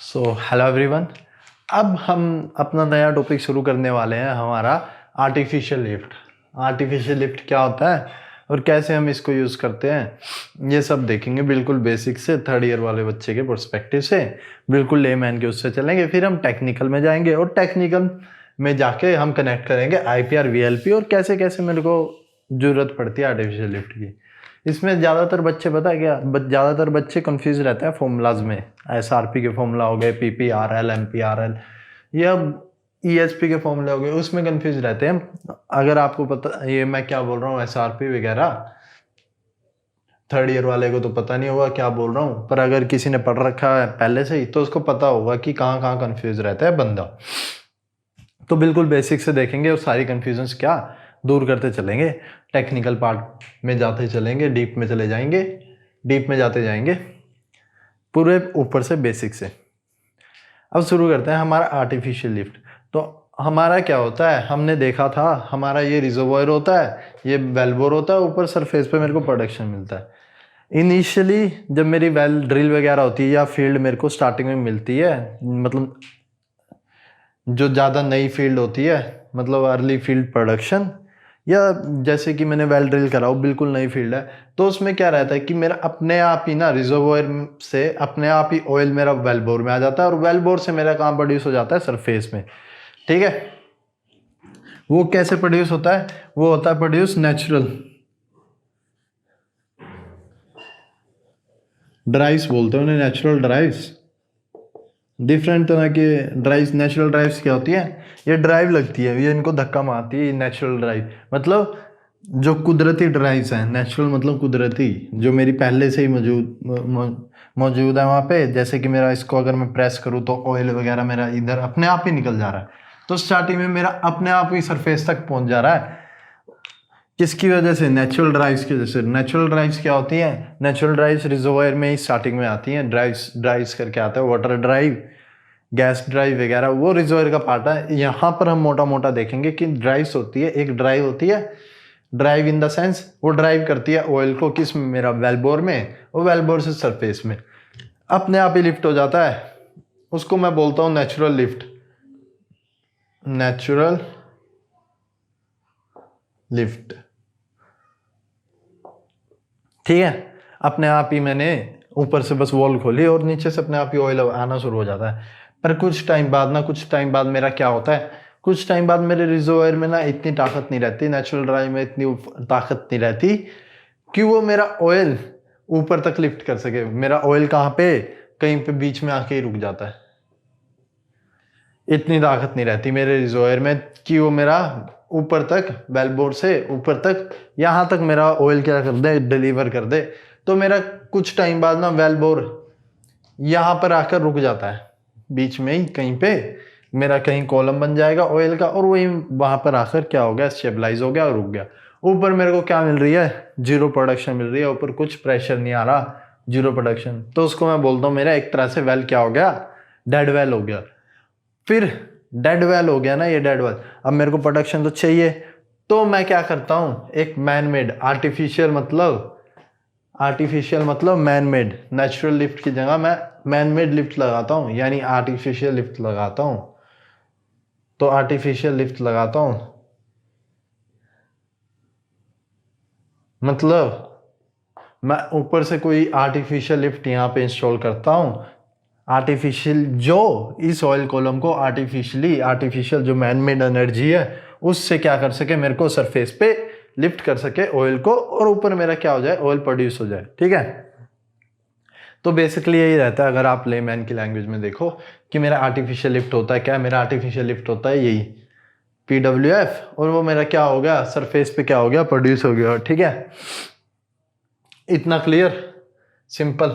Hello everyone. अब हम अपना नया टॉपिक शुरू करने वाले हैं, हमारा आर्टिफिशियल लिफ्ट। आर्टिफिशियल लिफ्ट क्या होता है और कैसे हम इसको यूज़ करते हैं, ये सब देखेंगे बिल्कुल बेसिक से, थर्ड ईयर वाले बच्चे के पर्सपेक्टिव से, बिल्कुल लेमैन के उससे चलेंगे। फिर हम टेक्निकल में जाएंगे और टेक्निकल में जाके हम कनेक्ट करेंगे आईपीआर वीएलपी और कैसे कैसे मेरे को ज़रूरत पड़ती है आर्टिफिशियल लिफ्ट की। इसमें ज़्यादातर बच्चे पता है क्या, ज़्यादातर बच्चे कंफ्यूज रहते हैं फॉर्मूलाज में। एसआरपी के फॉर्मूला हो गए, पीपीआरएल, एमपीआरएल या ईएसपी के फॉर्मूले हो गए, उसमें कंफ्यूज रहते हैं। अगर आपको पता, ये मैं क्या बोल रहा हूँ एसआरपी वगैरह, थर्ड ईयर वाले को तो पता नहीं होगा क्या बोल रहा हूँ, पर अगर किसी ने पढ़ रखा है पहले से ही तो उसको पता होगा कि कहाँ कहाँ कंफ्यूज रहता है बंदा। तो बिल्कुल बेसिक से देखेंगे और सारी कंफ्यूजन्स क्या दूर करते चलेंगे। टेक्निकल पार्ट में जाते चलेंगे, डीप में चले जाएंगे, डीप में जाते जाएंगे पूरे ऊपर से बेसिक से। अब शुरू करते हैं हमारा आर्टिफिशियल लिफ्ट। तो हमारा क्या होता है, हमने देखा था हमारा ये रिजर्वॉयर होता है, ये वेलबोर होता है, ऊपर सरफेस पे मेरे को प्रोडक्शन मिलता है। इनिशियली जब मेरी वेल ड्रिल वगैरह होती है या फील्ड मेरे को स्टार्टिंग में मिलती है, मतलब जो ज़्यादा नई फील्ड होती है, मतलब अर्ली फील्ड प्रोडक्शन, या जैसे कि मैंने वेल ड्रिल करा हो बिल्कुल नई फील्ड है, तो उसमें क्या रहता है कि मेरा अपने आप ही ना रिजर्वोयर से अपने आप ही ऑयल मेरा वेल बोर में आ जाता है और वेल बोर से मेरा काम प्रोड्यूस हो जाता है सरफेस में। ठीक है, वो कैसे प्रोड्यूस होता है, वो होता है प्रोड्यूस नेचुरल ड्राइव्स बोलते हैं उन्हें, नेचुरल ड्राइव्स। डिफरेंट तरह के ड्राइव्स, नेचुरल ड्राइव्स क्या होती है, ये ड्राइव लगती है, ये इनको धक्का मारती है। नेचुरल ड्राइव मतलब जो कुदरती ड्राइव्स हैं, नेचुरल मतलब कुदरती, जो मेरी पहले से ही मौजूद है वहाँ पे। जैसे कि मेरा इसको अगर मैं प्रेस करूँ तो ऑयल वगैरह मेरा इधर अपने आप ही निकल जा रहा है, तो स्टार्टिंग में मेरा अपने आप ही सरफेस तक पहुँच जा रहा है। किसकी वजह से, नेचुरल ड्राइव्स की वजह से। नेचुरल ड्राइव्स क्या होती हैं, नेचुरल ड्राइव्स रिजर्वोयर में ही स्टार्टिंग में आती हैं। ड्राइव्स करके आता है, वाटर ड्राइव, गैस ड्राइव वगैरह, वो रिजर्वोयर का पार्ट है। यहाँ पर हम मोटा मोटा देखेंगे कि ड्राइव्स होती है, एक ड्राइव होती है, ड्राइव इन द सेंस वो ड्राइव करती है ऑयल को किस में, मेरा वेलबोर में, और वेलबोर से सरफेस में अपने आप ही लिफ्ट हो जाता है। उसको मैं बोलता हूँ नेचुरल लिफ्ट, नेचुरल लिफ्ट। ठीक है, अपने आप ही मैंने ऊपर से बस वॉल खोली और नीचे से अपने आप ही ऑयल आना शुरू हो जाता है। पर कुछ टाइम बाद मेरा क्या होता है, कुछ टाइम बाद मेरे रिजर्वोयर में ना इतनी ताकत नहीं रहती, नेचुरल ड्राइव में इतनी ताकत नहीं रहती कि वो मेरा ऑयल ऊपर तक लिफ्ट कर सके। मेरा ऑयल कहाँ पे, कहीं पे बीच में आके ही रुक जाता है। इतनी ताकत नहीं रहती मेरे रिजर्वोयर में कि वो मेरा ऊपर तक, वेलबोर से ऊपर तक, यहाँ तक मेरा ऑयल क्या कर दे, डिलीवर कर दे। तो मेरा कुछ टाइम बाद ना वेलबोर यहाँ पर आकर रुक जाता है, बीच में ही कहीं पे मेरा कहीं कॉलम बन जाएगा ऑयल का, और वही वहाँ पर आकर क्या हो गया, स्टेबलाइज हो गया और रुक गया। ऊपर मेरे को क्या मिल रही है, जीरो प्रोडक्शन मिल रही है, ऊपर कुछ प्रेशर नहीं आ रहा, जीरो प्रोडक्शन। तो उसको मैं बोलता हूँ मेरा एक तरह से वेल क्या हो गया, डेड वेल हो गया। फिर डेड वेल हो गया ना ये डेड वेल, अब मेरे को प्रोडक्शन तो चाहिए, तो मैं क्या करता हूँ, एक मैन मेड, आर्टिफिशियल मतलब मैन मेड, नेचुरल लिफ्ट की जगह मैं मैन मेड लिफ्ट लगाता हूँ, यानी आर्टिफिशियल लिफ्ट लगाता हूँ। तो आर्टिफिशियल लिफ्ट लगाता हूँ मतलब मैं ऊपर से कोई आर्टिफिशियल लिफ्ट यहाँ पे इंस्टॉल करता हूँ, आर्टिफिशियल, जो इस ऑयल कॉलम को आर्टिफिशियल जो मैन मेड एनर्जी है उससे क्या कर सके, मेरे को सरफेस पे लिफ्ट कर सके ऑयल को, और ऊपर मेरा क्या हो जाए, ऑयल प्रोड्यूस हो जाए। ठीक है, तो बेसिकली यही रहता है। अगर आप लेमैन की लैंग्वेज में देखो कि मेरा आर्टिफिशियल लिफ्ट होता है क्या, मेरा आर्टिफिशियल लिफ्ट होता है यही PWF, और वो मेरा क्या हो गया, सरफेस पे क्या हो गया, प्रोड्यूस हो गया। ठीक है, इतना क्लियर, सिंपल,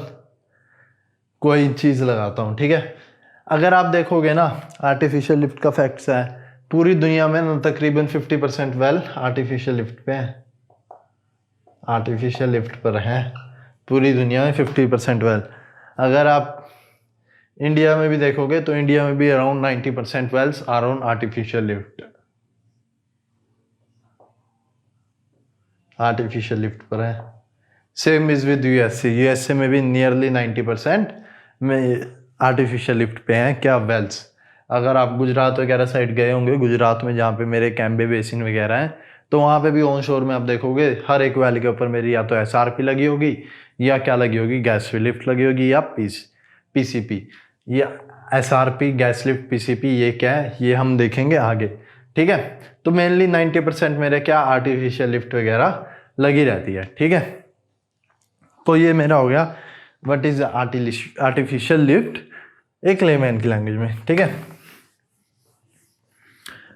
कोई चीज़ लगाता हूँ। ठीक है, अगर आप देखोगे ना आर्टिफिशियल लिफ्ट का फैक्ट्स है, पूरी दुनिया में ना तकरीबन 50% वेल आर्टिफिशियल लिफ्ट पे है, आर्टिफिशियल लिफ्ट पर है पूरी दुनिया में 50% वेल। अगर आप इंडिया में भी देखोगे तो इंडिया में भी around 90% wells are on artificial lift, artificial lift पर है। सेम इज विद यूएसए में भी नियरली 90% में आर्टिफिशियल लिफ्ट पे हैं क्या, वेल्स। अगर आप गुजरात वगैरह साइड गए होंगे, गुजरात में जहाँ पे मेरे कैम्बे बेसिन वगैरह हैं, तो वहाँ पे भी ऑन शोर में आप देखोगे हर एक वेल के ऊपर मेरी या तो SRP लगी होगी या क्या लगी होगी, गैस लिफ्ट लगी होगी या PCP। या SRP, गैस लिफ्ट, PCP ये क्या है ये हम देखेंगे आगे, ठीक है। तो मेनली 90% मेरे क्या आर्टिफिशियल लिफ्ट वगैरह लगी रहती है, ठीक है। तो ये मेरा हो गया व्हाट इज आर्टिफिशियल लिफ्ट एक लेमैन की लैंग्वेज में, ठीक है।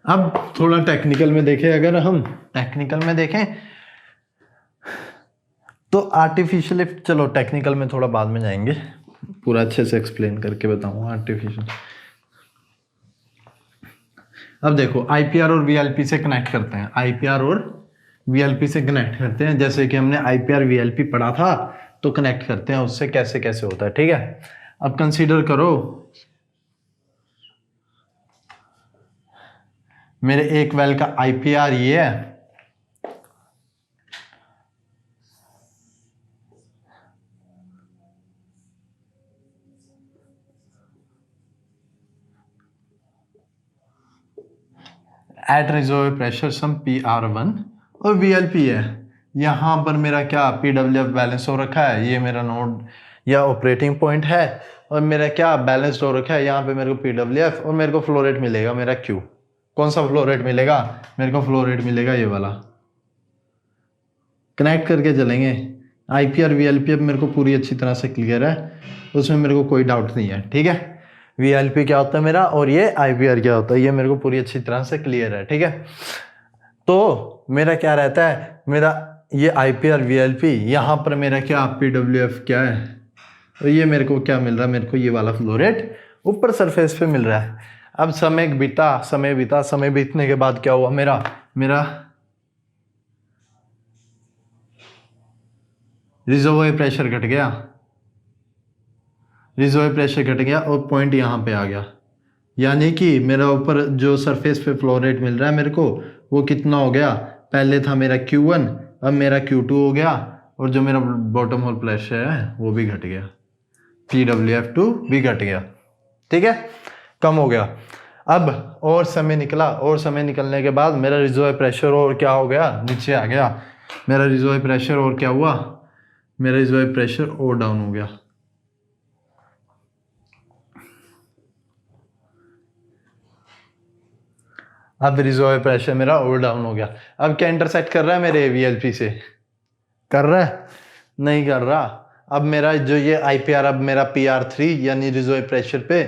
अब थोड़ा टेक्निकल में देखें, अगर हम टेक्निकल में देखें तो आर्टिफिशियल लिफ्ट, चलो टेक्निकल में थोड़ा बाद में जाएंगे, पूरा अच्छे से एक्सप्लेन करके बताऊंगा आर्टिफिशियल। अब देखो IPR और VLP से कनेक्ट करते हैं, IPR और VLP से कनेक्ट करते हैं, जैसे कि हमने IPR VLP पढ़ा था, तो कनेक्ट करते हैं उससे कैसे कैसे होता है, ठीक है। अब कंसीडर करो मेरे एक वेल का IPR ये है, एट रिजर्व प्रेशर सम PR1, और VLP है, यहाँ पर मेरा क्या PWF बैलेंस हो रखा है, ये मेरा नोड या ऑपरेटिंग पॉइंट है, और मेरा क्या बैलेंस्ड हो रखा है, यहाँ पे मेरे को PWF और मेरे को फ्लो रेट मिलेगा मेरा Q। कौन सा फ्लो रेट मिलेगा, मेरे को फ्लो रेट मिलेगा ये वाला। कनेक्ट करके चलेंगे, IPR VLP अब मेरे को पूरी अच्छी तरह से क्लियर है, उसमें मेरे को कोई डाउट नहीं है, ठीक है। VLP क्या होता है मेरा और ये IPR क्या होता है, ये मेरे को पूरी अच्छी तरह से क्लियर है, ठीक है। तो मेरा क्या रहता है, मेरा ये IPR VLP, यहाँ पर मेरा क्या PWF क्या है, और ये मेरे को क्या मिल रहा है, मेरे को ये वाला फ्लो रेट ऊपर सरफेस पे मिल रहा है। अब समय बीतने के बाद क्या हुआ, मेरा रिजर्वोयर प्रेशर घट गया और पॉइंट यहाँ पे आ गया, यानी कि मेरा ऊपर जो सरफेस पे फ्लो रेट मिल रहा है मेरे को वो कितना हो गया, पहले था मेरा Q1 अब मेरा Q2 हो गया, और जो मेरा बॉटम होल प्रेशर है वो भी घट गया, PWF2 भी घट गया, ठीक है, कम हो गया। अब और समय निकला, और समय निकलने के बाद मेरा रिजर्वोयर प्रेशर और क्या हो गया, नीचे आ गया। मेरा रिजर्वोयर प्रेशर और क्या हुआ, मेरा रिजर्वोयर प्रेशर और डाउन हो गया। अब रिजर्वोयर प्रेशर मेरा और डाउन हो गया। अब क्या इंटरसेक्ट कर रहा है मेरे VLP से, कर रहा है, नहीं कर रहा। अब मेरा जो ये IPR, अब मेरा PR3 यानी रिजर्वोयर प्रेशर पे,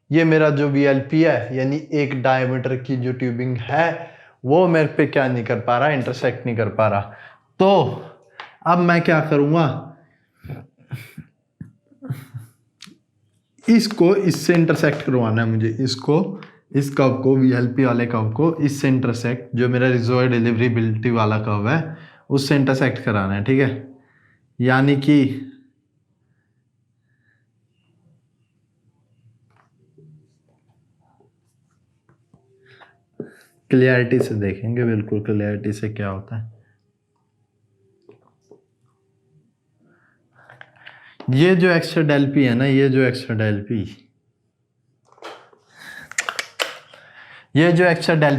ये मेरा जो VLP है यानी एक डायमीटर की जो ट्यूबिंग है वो मेरे पे क्या नहीं कर पा रहा, इंटरसेक्ट नहीं कर पा रहा। तो अब मैं क्या करूँगा, इसको इससे इंटरसेक्ट करवाना है मुझे, इसको इस कर्व को, VLP वाले कर्व को इससे इंटरसेक्ट, जो मेरा रिजर्वोयर डिलीवरीबिलिटी वाला कर्व है उससे इंटरसेक्ट कराना है, ठीक है। यानी कि क्लियरिटी से देखेंगे, बिल्कुल क्लियरिटी से क्या होता है। ये जो एक्स्ट्रा डेल पी है ना, ये जो एक्स्ट्रा डेल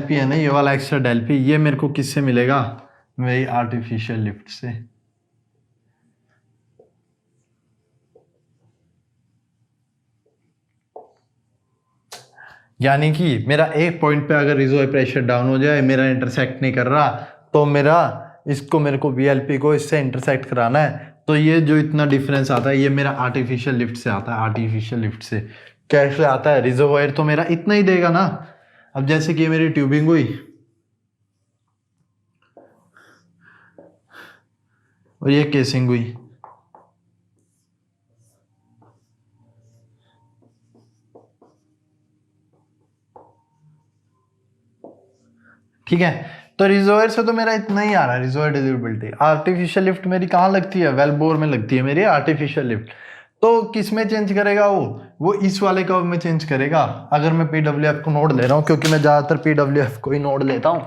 पी है ना, ये वाला एक्स्ट्रा डेल पी, ये मेरे को किससे मिलेगा, मेरी आर्टिफिशियल लिफ्ट से। यानी कि मेरा एक पॉइंट पे अगर रिजर्वोयर प्रेशर डाउन हो जाए, मेरा इंटरसेक्ट नहीं कर रहा, तो मेरे को VLP को इससे इंटरसेक्ट कराना है, तो ये जो इतना डिफरेंस आता है ये मेरा आर्टिफिशियल लिफ्ट से आता है। आर्टिफिशियल लिफ्ट से कैसे आता है, रिजर्वोयर तो मेरा इतना ही देगा ना। अब जैसे कि मेरी ट्यूबिंग हुई और ये केसिंग हुई, ठीक है, तो रिजर्वोयर से तो मेरा इतना ही आ रहा है, रिजर्वोयर डिलीवरेबिलिटी। आर्टिफिशियल लिफ्ट मेरी कहाँ लगती है, वेल बोर में लगती है मेरी आर्टिफिशियल लिफ्ट। तो किस में चेंज करेगा वो इस वाले कर्व में चेंज करेगा। अगर मैं PWF को नोड ले रहा हूँ, क्योंकि मैं ज़्यादातर PWF को ही नोड लेता हूँ,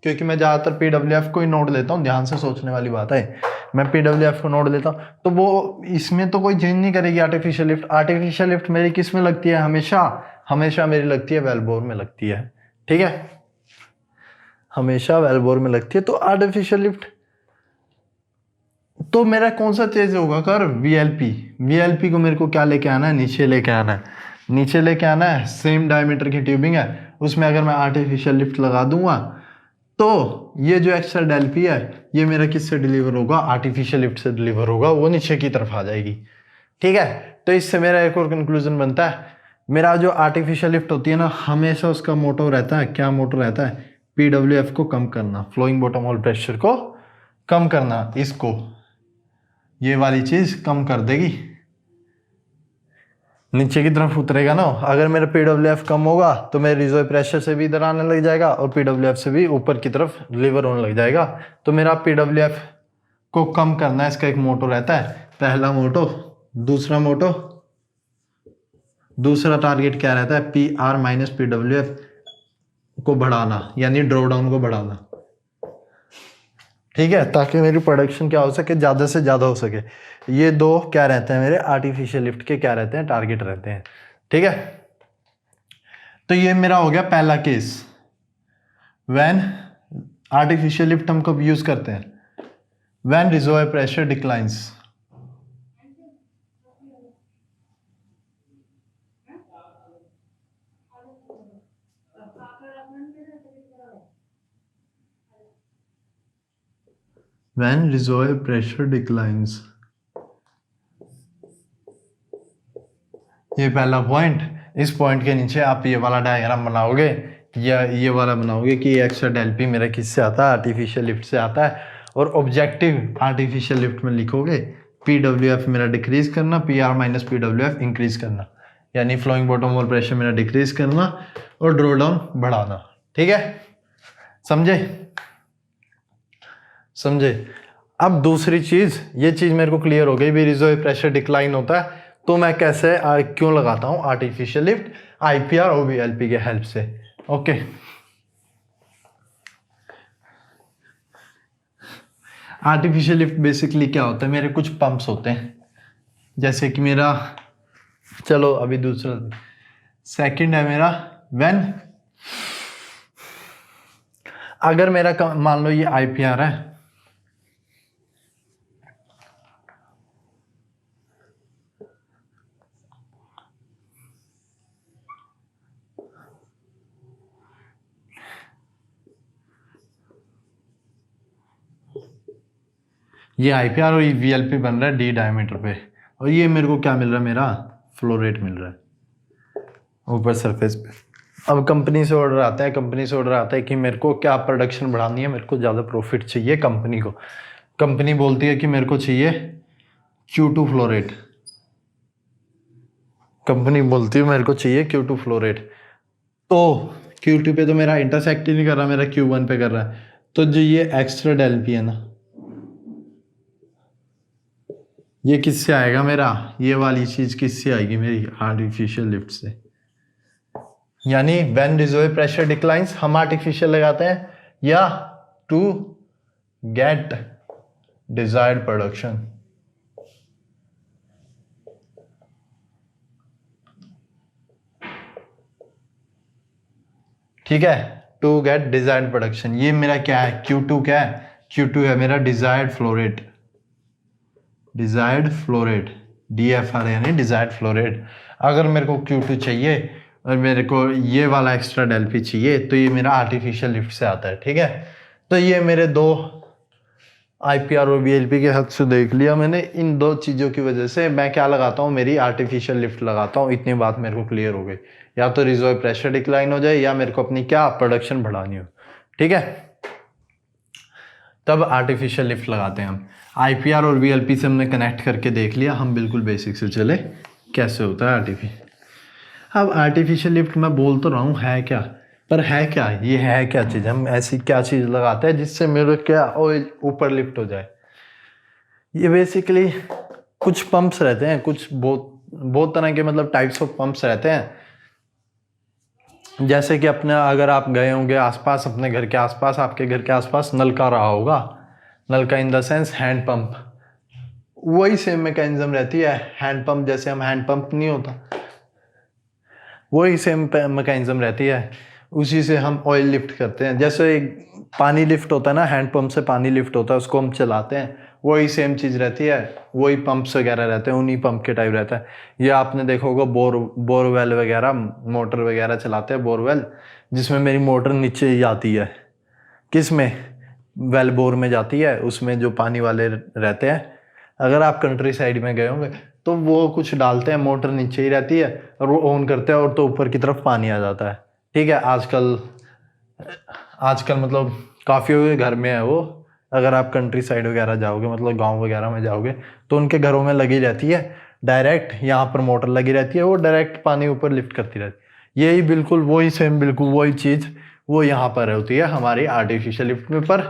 क्योंकि मैं ज़्यादातर PWF को ही नोट लेता हूँ, ध्यान से सोचने वाली बात है, मैं PWF को नोट लेता हूँ। तो वो इसमें तो कोई चेंज नहीं करेगी आर्टिफिशियल लिफ्ट। आर्टिफिशियल लिफ्ट मेरी किस में लगती है, हमेशा मेरी लगती है वेलबोर में लगती है, ठीक है, हमेशा वेलबोर में लगती है। तो आर्टिफिशियल लिफ्ट तो मेरा कौन सा चीज होगा कर, VLP को मेरे को क्या लेके आना है, नीचे लेके आना है, नीचे लेके आना है। सेम डायमीटर की ट्यूबिंग है, उसमें अगर मैं आर्टिफिशियल लिफ्ट लगा दूंगा तो ये जो एक्स्ट्रा डेल पी है ये मेरा किससे डिलीवर होगा, आर्टिफिशियल लिफ्ट से डिलीवर होगा, वो नीचे की तरफ आ जाएगी, ठीक है। तो इससे मेरा एक और कंक्लूजन बनता है, मेरा जो आर्टिफिशियल लिफ्ट होती है ना, हमेशा उसका मोटो रहता है, क्या मोटो रहता है, PWF को कम करना, फ्लोइंग बॉटम होल प्रेशर को कम करना, इसको ये वाली चीज कम कर देगी, नीचे की तरफ उतरेगा ना। अगर मेरा PWF कम होगा तो मेरे रिजर्व प्रेशर से भी इधर आने लग जाएगा और PWF से भी ऊपर की तरफ डिलीवर होने लग जाएगा। तो मेरा PWF को कम करना है, इसका एक मोटो रहता है, पहला मोटो। दूसरा टारगेट क्या रहता है, PR माइनस PWF को बढ़ाना, यानी ड्रॉ डाउन को बढ़ाना, ठीक है, ताकि मेरी प्रोडक्शन क्या हो सके, ज़्यादा से ज़्यादा हो सके। ये दो क्या रहते हैं मेरे आर्टिफिशियल लिफ्ट के, क्या रहते हैं, टारगेट रहते हैं, ठीक है। तो ये मेरा हो गया पहला केस, व्हेन आर्टिफिशियल लिफ्ट हम कब यूज करते हैं, when reservoir pressure declines. When reservoir pressure declines, ये पहला पॉइंट। इस पॉइंट के नीचे आप ये वाला डायग्राम बनाओगे या ये वाला बनाओगे कि एक्स्ट्रा डेल पी मेरा किससे आता है, आर्टिफिशियल लिफ्ट से आता है। और ऑब्जेक्टिव आर्टिफिशियल लिफ्ट में लिखोगे PWF मेरा डिक्रीज करना, PR माइनस PWF इंक्रीज करना, यानी फ्लोइंग बॉटम होल प्रेशर मेरा डिक्रीज करना और ड्रॉ डाउन बढ़ाना, ठीक है, समझे। अब दूसरी चीज, ये चीज मेरे को क्लियर हो गई भी, रिजर्व प्रेशर डिक्लाइन होता है तो मैं कैसे क्यों लगाता हूं आर्टिफिशियल लिफ्ट, IPR और VLP के हेल्प से, ओके। आर्टिफिशियल लिफ्ट बेसिकली क्या होता है, मेरे कुछ पंप्स होते हैं, जैसे कि मेरा, चलो अभी दूसरा सेकंड है मेरा, व्हेन अगर मेरा मान लो ये IPR है, ये IPR और ये VLP बन रहा है D डायमीटर पे, और ये मेरे को क्या मिल रहा है, मेरा फ्लो रेट मिल रहा है ऊपर सरफेस पे। अब कंपनी से ऑर्डर आता है कि मेरे को क्या प्रोडक्शन बढ़ानी है, मेरे को ज़्यादा प्रॉफिट चाहिए कंपनी को। कंपनी बोलती है कि मेरे को चाहिए Q2 फ्लो रेट, कंपनी बोलती है मेरे को चाहिए Q2 फ्लो रेट, तो Q2 पे तो मेरा इंटरसेक्ट ही नहीं कर रहा, मेरा Q1 पे कर रहा है। तो जो ये एक्स्ट्रा डेल पी है ना, ये किससे आएगा मेरा, ये वाली चीज किससे आएगी मेरी, आर्टिफिशियल लिफ्ट से। यानी व्हेन रिजर्वॉयर प्रेशर डिक्लाइंस हम आर्टिफिशियल लगाते हैं, या टू गेट डिजायर्ड प्रोडक्शन, ठीक है, टू गेट डिजायर्ड प्रोडक्शन। ये मेरा क्या है, Q2 क्या है, Q2 है मेरा डिजायर्ड फ्लो रेट, DFR यानी डिजायर्ड फ्लो रेट। अगर मेरे को Q2 चाहिए और मेरे को ये वाला एक्स्ट्रा डेल पी चाहिए, तो ये मेरा आर्टिफिशियल लिफ्ट से आता है, ठीक है। तो ये मेरे दो IPR और VLP के हद से देख लिया मैंने। इन दो चीज़ों की वजह से मैं क्या लगाता हूँ, मेरी आर्टिफिशियल लिफ्ट लगाता हूँ। इतनी बात मेरे को क्लियर हो गई, या तो रिजर्व प्रेशर डिक्लाइन हो जाए या मेरे को अपनी क्या प्रोडक्शन बढ़ानी हो, ठीक है, तब आर्टिफिशियल लिफ्ट लगाते हैं हम। IPR और VLP से हमने कनेक्ट करके देख लिया, हम बिल्कुल बेसिक से चले कैसे होता है आर्टिफिशियल। अब आर्टिफिशियल लिफ्ट मैं बोल तो रहा हूँ है क्या, पर है क्या, ये है क्या चीज़, हम ऐसी क्या चीज़ लगाते हैं जिससे मेरे क्या ऑयल ऊपर लिफ्ट हो जाए। ये बेसिकली कुछ पंप्स रहते हैं, कुछ बहुत तरह के मतलब टाइप्स ऑफ पंप्स रहते हैं। जैसे कि अपने अगर आप गए होंगे आसपास, अपने घर के आसपास, आपके घर के आसपास नलका रहा होगा, नलका in the sense hand pump, वही सेम मैकेनिज्म रहती है। हैंड पंप जैसे हम हैंड पंप नहीं होता, वही सेम मैकेनिज्म रहती है, उसी से हम ऑयल लिफ्ट करते हैं। जैसे पानी लिफ्ट होता है ना, हैंड पंप से पानी लिफ्ट होता है, उसको हम चलाते हैं, वही सेम चीज़ रहती है, वही पंप्स वगैरह रहते हैं, उन्हीं पंप के टाइप रहता है। ये आपने देखा होगा बोरवेल वगैरह, मोटर वगैरह चलाते हैं बोरवेल, जिसमें मेरी मोटर नीचे ही जाती है, किस में, वेल बोर में जाती है, उसमें जो पानी वाले रहते हैं। अगर आप कंट्री साइड में गए होंगे तो वो कुछ डालते हैं, मोटर नीचे ही रहती है और वो ऑन करते हैं और तो ऊपर की तरफ पानी आ जाता है। ठीक है, आजकल मतलब काफ़ी घर में है वो। अगर आप कंट्री साइड वगैरह जाओगे, मतलब गांव वगैरह में जाओगे, तो उनके घरों में लगी रहती है डायरेक्ट, यहाँ पर मोटर लगी रहती है, वो डायरेक्ट पानी ऊपर लिफ्ट करती रहती है। यही बिल्कुल वही सेम, बिल्कुल वही चीज़ वो यहाँ पर होती है हमारी आर्टिफिशियल लिफ्ट में, पर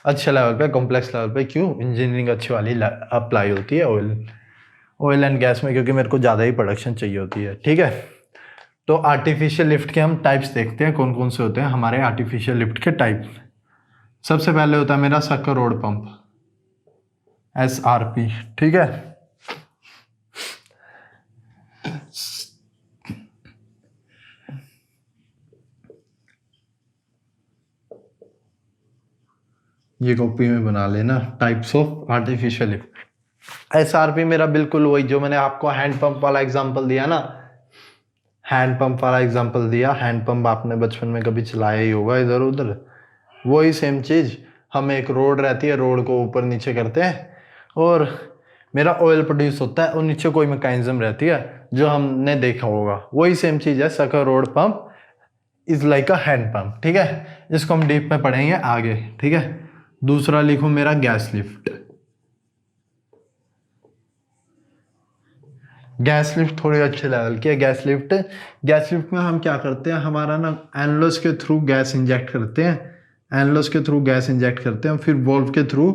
अच्छे लेवल पे, कॉम्प्लेक्स लेवल पे। क्यों? इंजीनियरिंग अच्छी वाली अप्लाई होती है ऑयल एंड गैस में, क्योंकि मेरे को ज़्यादा ही प्रोडक्शन चाहिए होती है। ठीक है, तो आर्टिफिशियल लिफ्ट के हम टाइप्स देखते हैं, कौन कौन से होते हैं हमारे आर्टिफिशियल लिफ्ट के टाइप। सबसे पहले होता है मेरा सक्कर रोड पंप, SRP। ठीक है, ये कॉपी में बना लेना, types of artificial lift. SRP मेरा बिल्कुल वही, जो मैंने आपको हैंड पंप वाला एग्जांपल दिया ना, हैंड पंप वाला एग्जांपल दिया, हैंड पंप आपने बचपन में कभी चलाया ही होगा इधर उधर, वही सेम चीज़। हम एक रोड रहती है, रोड को ऊपर नीचे करते हैं और मेरा ऑयल प्रोड्यूस होता है, और नीचे कोई मैकेनिज्म रहती है जो हमने देखा होगा, वही सेम चीज़ है। Sucker rod pump is like a hand pump. ठीक है, इसको हम डीप में पढ़ेंगे आगे। ठीक है, दूसरा लिखूं मेरा गैस लिफ्ट। गैस लिफ्ट थोड़ी अच्छे लेवल की है। गैस लिफ्ट में हम क्या करते हैं, हमारा ना एनलोस के थ्रू गैस इंजेक्ट करते हैं, एनलोस के थ्रू गैस इंजेक्ट करते हैं, फिर वॉल्व के थ्रू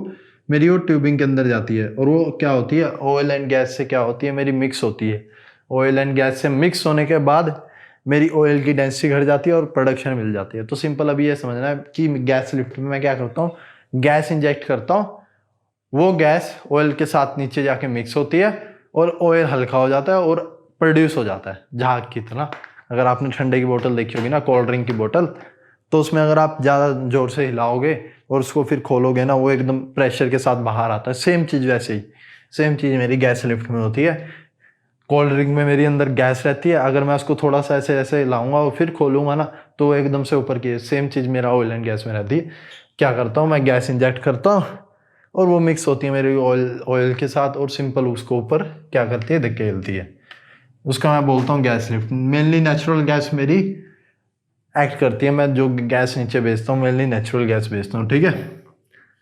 मेरी वो ट्यूबिंग के अंदर जाती है, और वो क्या होती है, ऑयल एंड गैस से क्या होती है, मेरी मिक्स होती है। ऑयल एंड गैस से मिक्स होने के बाद मेरी ऑयल की डेंसिटी घट जाती है और प्रोडक्शन मिल जाती है। तो सिंपल अभी ये समझना है कि गैस लिफ्ट में मैं क्या करता हूँ, गैस इंजेक्ट करता हूँ, वो गैस ऑयल के साथ नीचे जाके मिक्स होती है और ऑयल हल्का हो जाता है और प्रोड्यूस हो जाता है जहाज की तरह। अगर आपने ठंडे की बोतल देखी होगी ना, कोल्ड ड्रिंक की बोतल, तो उसमें अगर आप ज़्यादा ज़ोर से हिलाओगे और उसको फिर खोलोगे ना, वो एकदम प्रेशर के साथ बाहर आता है। सेम चीज़ वैसे ही, सेम चीज़ मेरी गैस लिफ्ट में होती है। कोल्ड ड्रिंक में मेरी अंदर गैस रहती है, अगर मैं उसको थोड़ा सा ऐसे ऐसे हिलाऊंगा और फिर खोलूंगा ना, तो वो एकदम से ऊपर की। सेम चीज़ मेरा ऑयल एंड गैस में रहती है। क्या करता हूँ मैं, गैस इंजेक्ट करता हूँ और वो मिक्स होती है मेरी ऑयल के साथ, और सिंपल उसको ऊपर क्या करती है, धकेलती है। उसका मैं बोलता हूँ gas lift. Mainly natural gas मेरी एक्ट करती है, मैं जो गैस नीचे भेजता हूँ मेनली नेचुरल गैस भेजता हूँ। ठीक है,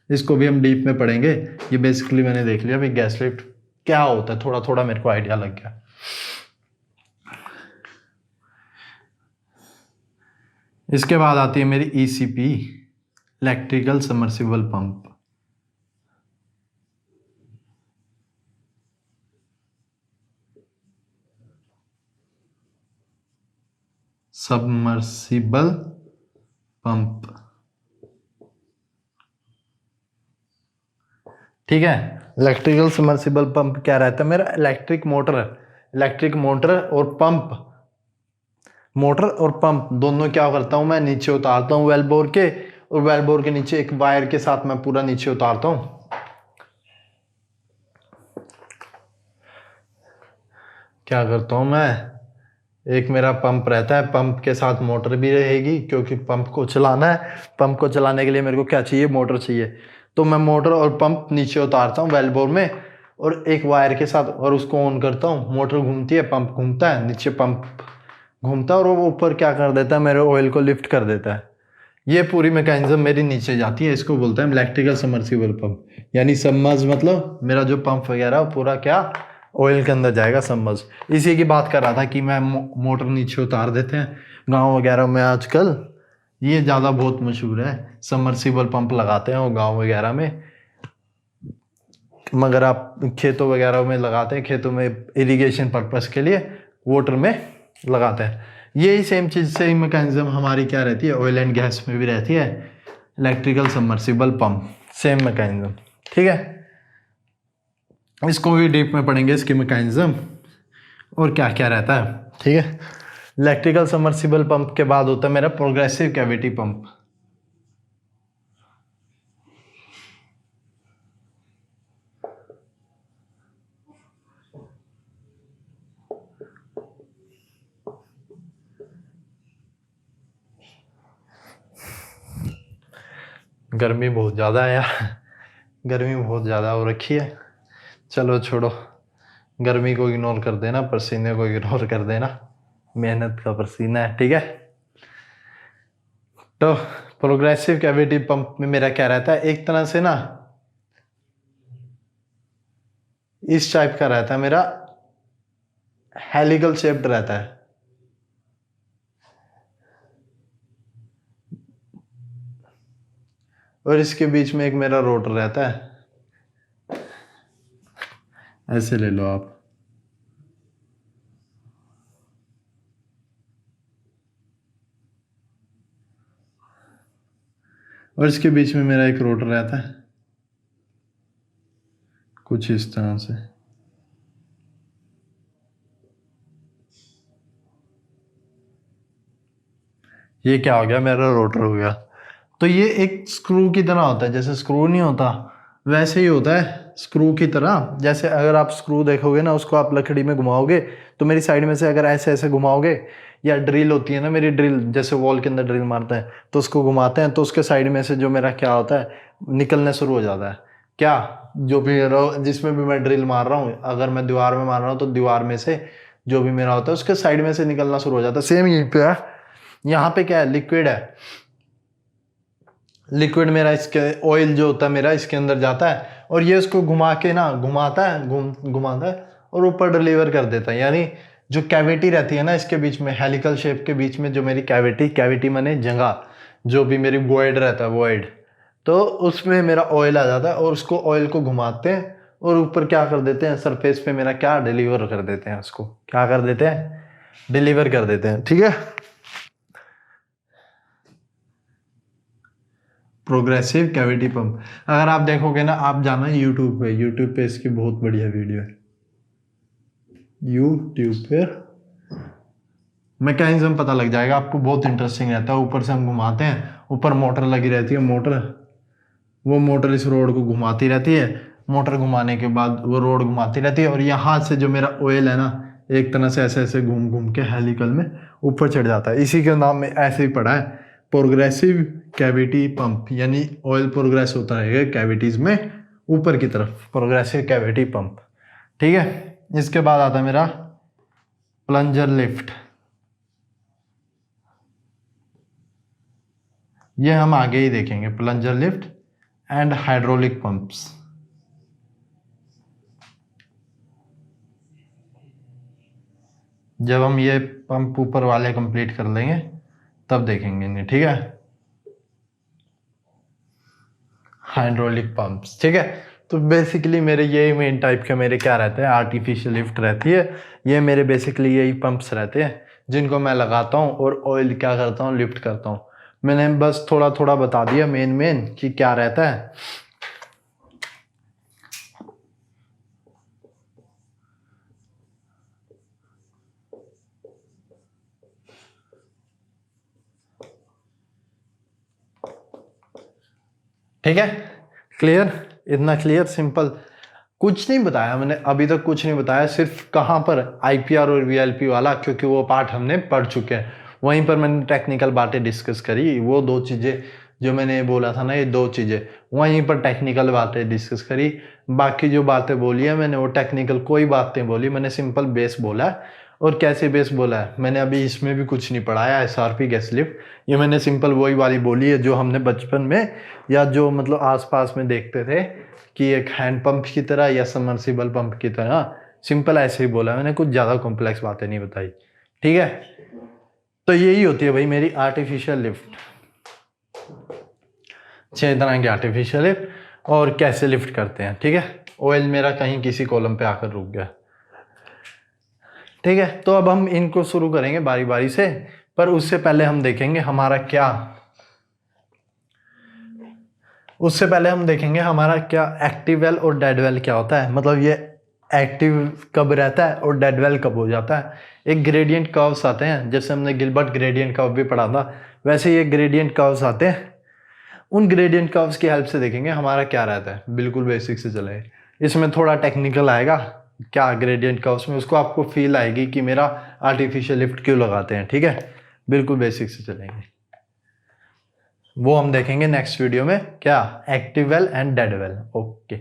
इसको भी हम डीप में पढ़ेंगे। ये बेसिकली मैंने देख लिया भाई गैस लिफ्ट क्या होता है, थोड़ा थोड़ा मेरे को आइडिया लग गया। इसके बाद आती है मेरी ECP, electrical submersible pump. Submersible pump, ठीक है। इलेक्ट्रिकल सबमर्सिबल पंप क्या रहता है, मेरा इलेक्ट्रिक मोटर और पंप, मोटर और पंप दोनों क्या करता हूं मैं, नीचे उतारता हूं वेल बोर के, और वेल बोर के नीचे एक वायर के साथ मैं पूरा नीचे उतारता हूं। क्या करता हूं मैं, एक मेरा पंप रहता है, पंप के साथ मोटर भी रहेगी, क्योंकि पंप को चलाना है। पंप को चलाने के लिए मेरे को क्या चाहिए, मोटर चाहिए। तो मैं मोटर और पंप नीचे उतारता हूँ वेल बोर में, और एक वायर के साथ, और उसको ऑन करता हूँ। मोटर घूमती है, पंप घूमता है, नीचे पंप घूमता है, और वो ऊपर क्या कर देता है, मेरे ऑयल को लिफ्ट कर देता है। ये पूरी मैकेनिज्म मेरी नीचे जाती है, इसको बोलते हैं इलेक्ट्रिकल सबमर्सिबल पंप। यानी सबमर्ज मतलब मेरा जो पंप वगैरह पूरा क्या ऑयल के अंदर जाएगा, सबमर्ज। इसी की बात कर रहा था कि मैं मोटर नीचे उतार देते हैं। गांव वगैरह में आजकल ये ज़्यादा बहुत मशहूर है, सबमर्सिबल पंप लगाते हैं वो गांव वगैरह में। मगर आप खेतों वगैरह में लगाते हैं, खेतों में इरिगेशन पर्पस के लिए वाटर में लगाते हैं। यही सेम चीज़, सेम मैकेनिज्म हमारी क्या रहती है, ऑयल एंड गैस में भी रहती है, electrical submersible pump, same mechanism. ठीक है, इसको भी डीप में पढ़ेंगे, इसकी मैकेनिज्म और क्या क्या रहता है। ठीक है, इलेक्ट्रिकल सबमर्सिबल पंप के बाद होता है मेरा प्रोग्रेसिव कैविटी पंप। गर्मी बहुत ज़्यादा है यार, गर्मी बहुत ज़्यादा हो रखी है। चलो छोड़ो, गर्मी को इग्नोर कर देना, पसीने को इग्नोर कर देना, मेहनत का पसीना है। ठीक है, तो प्रोग्रेसिव कैविटी पंप में मेरा क्या रहता है, एक तरह से ना इस टाइप का रहता है मेरा, हेलिकल शेप्ड रहता है। और इसके बीच में एक मेरा रोटर रहता है, ऐसे ले लो आप। और इसके बीच में मेरा एक रोटर रहता है, कुछ इस तरह से। ये क्या हो गया, मेरा रोटर हो गया। तो ये एक स्क्रू की तरह होता है, जैसे स्क्रू नहीं होता वैसे ही होता है, स्क्रू की तरह। जैसे अगर आप स्क्रू देखोगे ना, उसको आप लकड़ी में घुमाओगे तो मेरी साइड में से अगर ऐसे ऐसे घुमाओगे, या ड्रिल होती है ना मेरी, ड्रिल जैसे वॉल के अंदर ड्रिल मारते हैं तो उसको घुमाते हैं, तो उसके साइड में से जो मेरा क्या होता है, निकलने शुरू हो जाता है। क्या, जो भी जिसमें भी मैं ड्रिल मार रहा हूँ, अगर मैं दीवार में मार रहा हूँ तो दीवार में से जो भी मेरा होता है उसके साइड में से निकलना शुरू हो जाता है। सेम यहीं पे है, यहाँ पे क्या है, लिक्विड है, लिक्विड मेरा इसके ऑयल जो होता है मेरा इसके अंदर जाता है, और ये उसको घुमा के ना घुमाता है, घुमाता है और ऊपर डिलीवर कर देता है। यानी जो कैविटी रहती है ना इसके बीच में, हेलिकल शेप के बीच में जो मेरी कैविटी माने जगह, जो भी मेरी वॉइड रहता है, वॉइड, तो उसमें मेरा ऑयल आ जाता है, और उसको ऑयल को घुमाते हैं और ऊपर क्या कर देते हैं, सरफेस पे मेरा क्या डिलीवर कर देते हैं, उसको क्या कर देते हैं, डिलीवर कर देते हैं। ठीक है, प्रोग्रेसिव कैविटी पंप। अगर आप देखोगे ना, आप जाना यूट्यूब पे इसकी बहुत बढ़िया वीडियो है, यूट्यूब पे मैकेनिज्म पता लग जाएगा आपको, बहुत इंटरेस्टिंग रहता है। ऊपर से हम घुमाते हैं, ऊपर मोटर लगी रहती है, वो मोटर इस रोड को घुमाती रहती है, मोटर घुमाने के बाद वो रोड घुमाती रहती है, और यहाँ से जो मेरा ऑयल है ना, एक तरह से ऐसे ऐसे घूम घूम के हेलिकल में ऊपर चढ़ जाता है। इसी के नाम में ऐसे ही पड़ा है, प्रोग्रेसिव कैविटी पंप, यानी ऑयल प्रोग्रेस होता रहेगा कैविटीज में ऊपर की तरफ, प्रोग्रेसिव कैविटी पंप। ठीक है, इसके बाद आता है मेरा प्लंजर लिफ्ट। ये हम आगे ही देखेंगे, plunger lift and hydraulic pumps. जब हम ये पंप ऊपर वाले कंप्लीट कर लेंगे तब देखेंगे नहीं। ठीक है, हाइड्रोलिक पंप्स। ठीक है, तो बेसिकली मेरे यही मेन टाइप के मेरे क्या रहते हैं, आर्टिफिशियल लिफ्ट रहती है। ये मेरे बेसिकली यही पंप्स रहते हैं जिनको मैं लगाता हूँ और ऑयल क्या करता हूँ, लिफ्ट करता हूँ। मैंने बस थोड़ा थोड़ा बता दिया मेन कि क्या रहता है। ठीक है, क्लियर, इतना क्लियर, सिंपल। कुछ नहीं बताया मैंने अभी तक, कुछ नहीं बताया, सिर्फ कहाँ पर, आईपीआर और वीएलपी वाला, क्योंकि वो पार्ट हमने पढ़ चुके हैं। वहीं पर मैंने टेक्निकल बातें डिस्कस करी, वो दो चीज़ें जो मैंने बोला था ना, ये दो चीज़ें वहीं पर टेक्निकल बातें डिस्कस करी। बाकी जो बातें बोली है मैंने वो टेक्निकल कोई बात नहीं बोली, मैंने सिंपल बेस बोला है। और कैसे बेस बोला है, मैंने अभी इसमें भी कुछ नहीं पढ़ाया, एसआरपी गैस लिफ्ट, ये मैंने सिंपल वही वाली बोली है जो हमने बचपन में या जो मतलब आसपास में देखते थे कि एक हैंड पंप की तरह या सबमर्सिबल पंप की तरह, सिंपल ऐसे ही बोला मैंने, कुछ ज़्यादा कॉम्प्लेक्स बातें नहीं बताई। ठीक है, तो यही होती है भाई मेरी आर्टिफिशियल लिफ्ट, 6 तरह की आर्टिफिशियल लिफ्ट, और कैसे लिफ्ट करते हैं। ठीक है, ऑयल मेरा कहीं किसी कॉलम पे आकर रुक गया। ठीक है, तो अब हम इनको शुरू करेंगे बारी बारी से, पर उससे पहले हम देखेंगे हमारा क्या एक्टिव वेल और डेड वेल क्या होता है, मतलब ये एक्टिव कब रहता है और डेड वेल कब हो जाता है। एक ग्रेडियंट कर्व्स आते हैं, जैसे हमने गिलबर्ट ग्रेडियंट कर्व भी पढ़ा था, वैसे ये ग्रेडियंट कर्व्स आते हैं। उन ग्रेडियंट कर्व्स की हेल्प से देखेंगे हमारा क्या रहता है, बिल्कुल बेसिक से चलेंगे। इसमें थोड़ा टेक्निकल आएगा क्या ग्रेडियंट कर्व्स में, उसको आपको फील आएगी कि मेरा आर्टिफिशियल लिफ्ट क्यों लगाते हैं। ठीक है, बिल्कुल बेसिक से चलेंगे, वो हम देखेंगे नेक्स्ट वीडियो में, क्या active well and dead well. Okay.